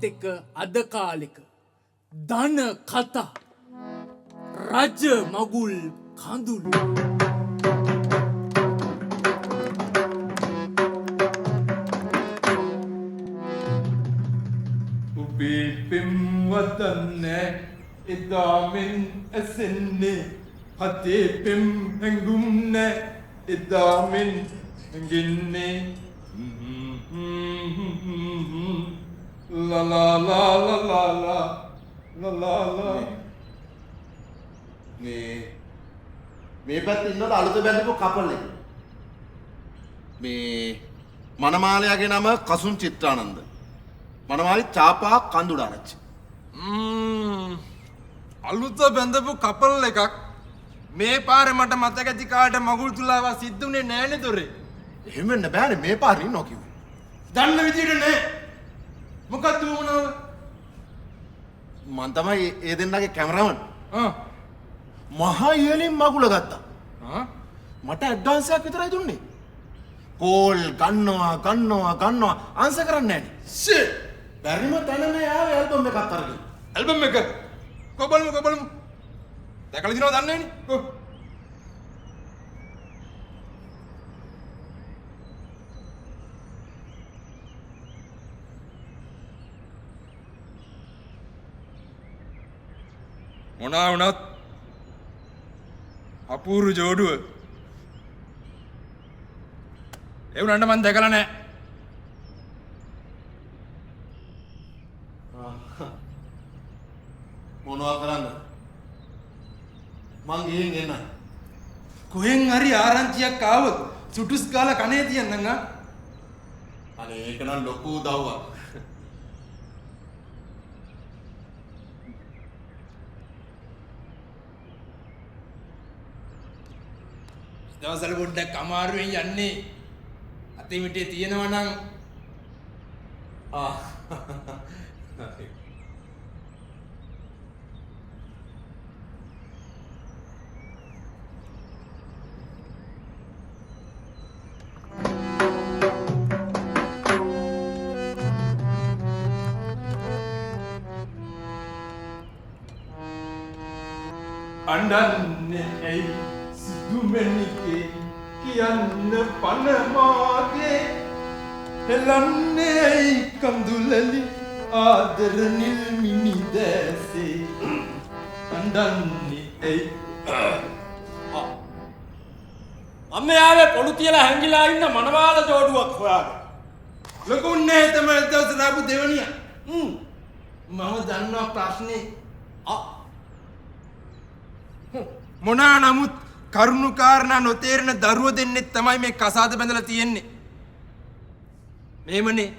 එක අද කාලෙක ධන කතා රජ මගුල් කඳුළු උපේ පෙම්වතන්නේ එදාමෙන් ඇසෙන්නේ හතේ පෙම් හැඟුම්නේ එදාමෙන් හැඟෙන්නේ ලා ලා ලා ලා ලා ලා ලා ලා මේ පැත්තේ ඉන්නවද අලුත බැඳපු කපල් එක මේ මනමාලයාගේ නම කසුන් චිත්‍රානන්ද මනමාලි චාපා කඳුඩාරච්චි අලුත බැඳපු කපල් එකක් මේ පාරේ මට මතක ඇති කාට මගුල් තුලාව සිද්ධුනේ නෑනේ දොරේ එහෙම වෙන්න බෑනේ මේ පාරේ ඉන්නවා කිව්වේ දන්න විදියට නෑ මොකක්ද වුණාව මං තමයි ඒ දෙන්නගේ කැමරාමන් ආ මහා ඉහලින් මගුල ගත්තා මට ඇඩ්වාන්ස් එකක් විතරයි දුන්නේ කෝල් ගන්නවා ආන්සර් කරන්නේ නෑනේ ෂිට් බැරිම තැන මේ ආවේ ඇල්බම් එකක් අරගෙන ඇල්බම් එක කොබලමු දැකලා දිනව දන්නේ නෑනේ මොනා වුණත් අපූර්ව ජෝඩුව ඒ වුණාට මම දැකලා නෑ මොනවා කරන්නද මං ගිහින් එන්න කොහෙන් හරි ආරංචියක් ආවොත් සුටුස් ගාලා කනේ තියන්නම් අනේ ඒක නම් ලොකු උදව්වක් දවසල පොඩ්ඩක් අමාරුවෙන් යන්නේ අතේ මිටේ තියෙනවා නම් අඬන්නේ ඇයි සිදුමැණිකේ කියන්න පන මාගේ හෙලන්නේ ඇයි කඳුලලි ආදර නිල් මිනි දැසේ අඬන්නේ ඇයි අම්මේ ආවේ පොළු තියලා හැංගිලා ඉන්න මනමාල ජෝඩුවක් හොයාගෙන ලොකුන්නේ තමයි දවස් ලාපු දෙවනිය මම දන්නවා ප්‍රශ්නේ මොනා නමුත් කරුණු කාරණා නොතේරෙන දරුවෝ දෙන්නෙක් තමයි මේ කසාද බැඳලා තියෙන්නේ. මේමනේ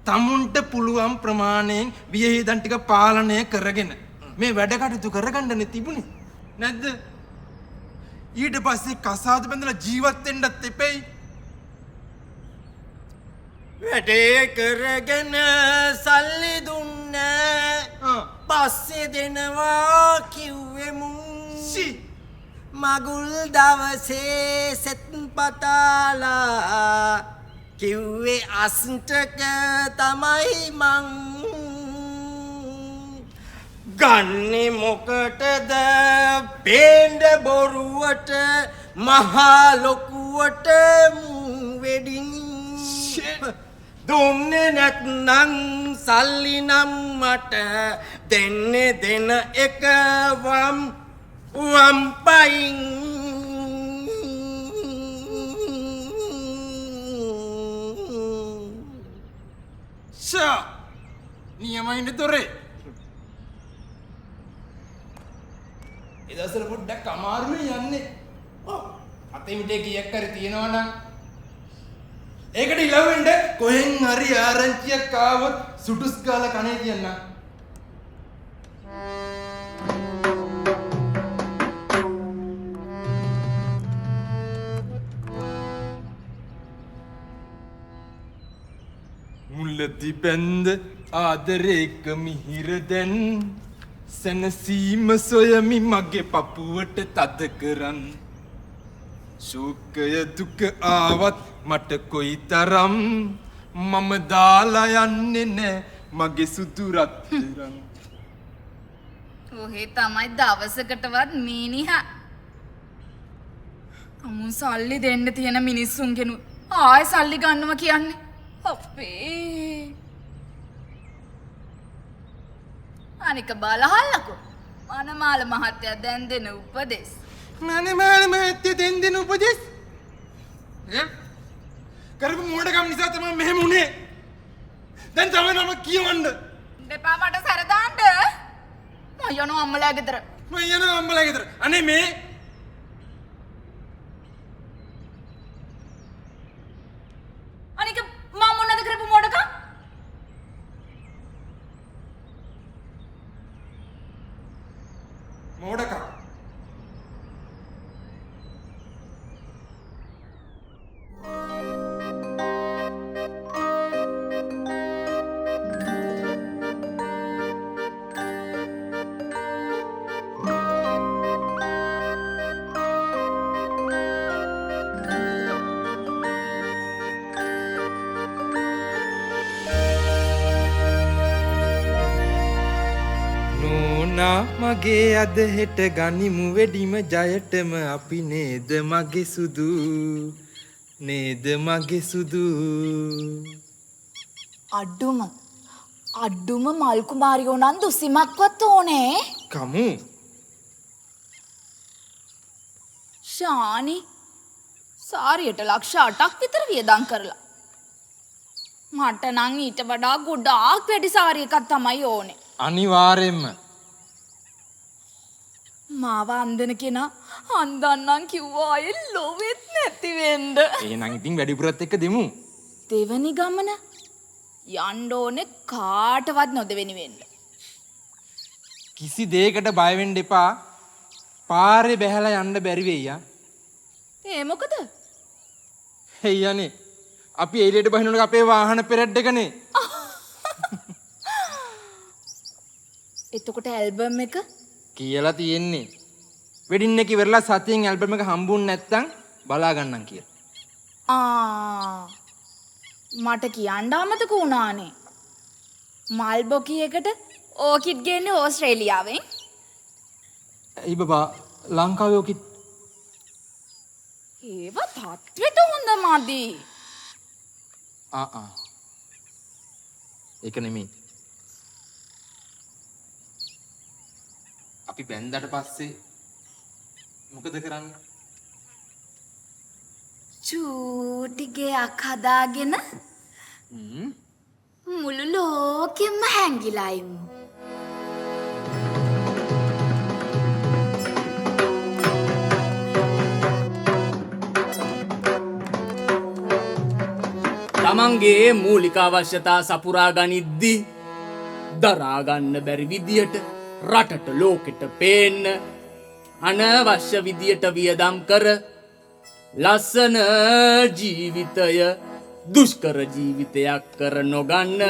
තමුන්ට පුළුවන් ප්‍රමාණයෙන් වියහිදන් ටික පාලනය කරගෙන මේ වැඩ කටයුතු කරගන්නනේ තිබුණේ. නැද්ද? ඊට පස්සේ කසාද බැඳලා ජීවත් වෙන්නත් එපෙයි. වැඩේ කරගෙන සල්ලි දුන්නේ පස්සේ දෙනවා කිව්වෙමු මගුල් දවසේ සෙත් පතාලා කිව්වේ අස්ටක තමයි මං ගන්නේ මොකටද බේන්ඩ බොරුවට මහා ලොකුවට වෙඩින් දුන්නේ නැත්නම් සල්ලි නම් මට දෙන්නේ දෙන එක වම්පයින් ෂා නියමයිනේ දොරේ එදසල පොඩ්ඩක් අමාරුවෙන් යන්නේ අතේ මිටේ කීයක් හරි තියෙනවා නම් ඒකට ඉලවෙන්න කොහෙන් හරි ආරංචියක් ආවොත් සුටුස් ගාලා කනේ තියන්න මුලදි බැන්ද ආදරේක මිහිර දැන් සැනසීම සොයමි මගේ පපුවට තද කරන් ශෝකය දුක ආවත් මට කොයි තරම් මම දාලා යන්නේ නෑ මගේ සුදු රත්තරන්. ඔහේ තමයි දවසකටවත් මීනිහා. අමුන් සල්ලි දෙන්න තියෙන මිනිස්සුන්ගෙනු ආයෙ සල්ලි ගන්නවා කියන්නේ. අපේ. අනික බලහල්ලකෝ. මනමාල මහත්තයා දැන් දෙන උපදෙස්. මනමාල මහත්තයා දැන් දෙන උපදෙස්? කරපු මෝඩකම් නිසා තමයි මෙහෙම උනේ. දැන් තමයි නම කියවන්න. දෙපා මට සරදාන්න. මම යනවා අම්මලා ගෙදර. මම යනවා අම්මලා ගෙදර. අනේ මේ අනික මම මොනවද කරපු මොඩකම්? මෝඩකම්. නෝනා මගේ අද හෙට ගනිමු වෙඩිම ජයටම අපි නේද මගේ සුදු නේද මගේ සුදු අඩුම මල් කුමාරියෝ නම් දුසිමක්වත් ඕනේ. කමු ශානි සාරියට ලක්ෂ 8ක් විතර වියදම් කරලා. මට නම් ඊට වඩා ගොඩාක් වැඩි සාරි එකක් තමයි ඕනේ. අනිවාර්යෙන්ම මාව අන්දන කෙනා අන්දන්නම් කිව්වා අය ලොවෙත් නැති වෙන්න. එහෙනම් ඉතින් වැඩිපුරත් එක්ක දෙමු. දෙවනි ගමන යන්න ඕනේ කාටවත් නොදෙවෙනි වෙන්න. කිසි දෙයකට බය වෙන්න එපා. පාරේ බැහැලා යන්න බැරි වෙయ్యා. ඒ මොකද? හෙයියනේ. අපි එළියට බහිනකොට අපේ වාහන පෙරඩ් එකනේ. එතකොට ඇල්බම් එක කියලා තියෙන්නේ. වෙඩින් එක ඉවරලා සතියෙන් ඇල්බම් එක හම්බුනේ නැත්තම් බලා ගන්නම් කියලා. මට කියන්න අමතක වුණානේ. මල්බොකි එකට ඕකිඩ් ගේන්නේ ඕස්ට්‍රේලියාවෙන්. ඇයි බබා ලංකාවේ ඕකිඩ් ඒව තත්වෙට හොඳ මදි. ඒක නෙමෙයි. අපි බැන්දට පස්සේ මොකද කරන්නේ? චූටි ගෙයක් හදාගෙන මුළු ලෝකෙම හැංගිලා ඉමු. තමන්ගේ මූලික අවශ්‍යතා සපුරා ගනිද්දී දරා ගන්න බැරි විදියට රටට ලෝකෙට පේන්න අනවශ්‍ය විදියට වියදම් කර ලස්සන ජීවිතය දුෂ්කර ජීවිතයක් කර නොගන්න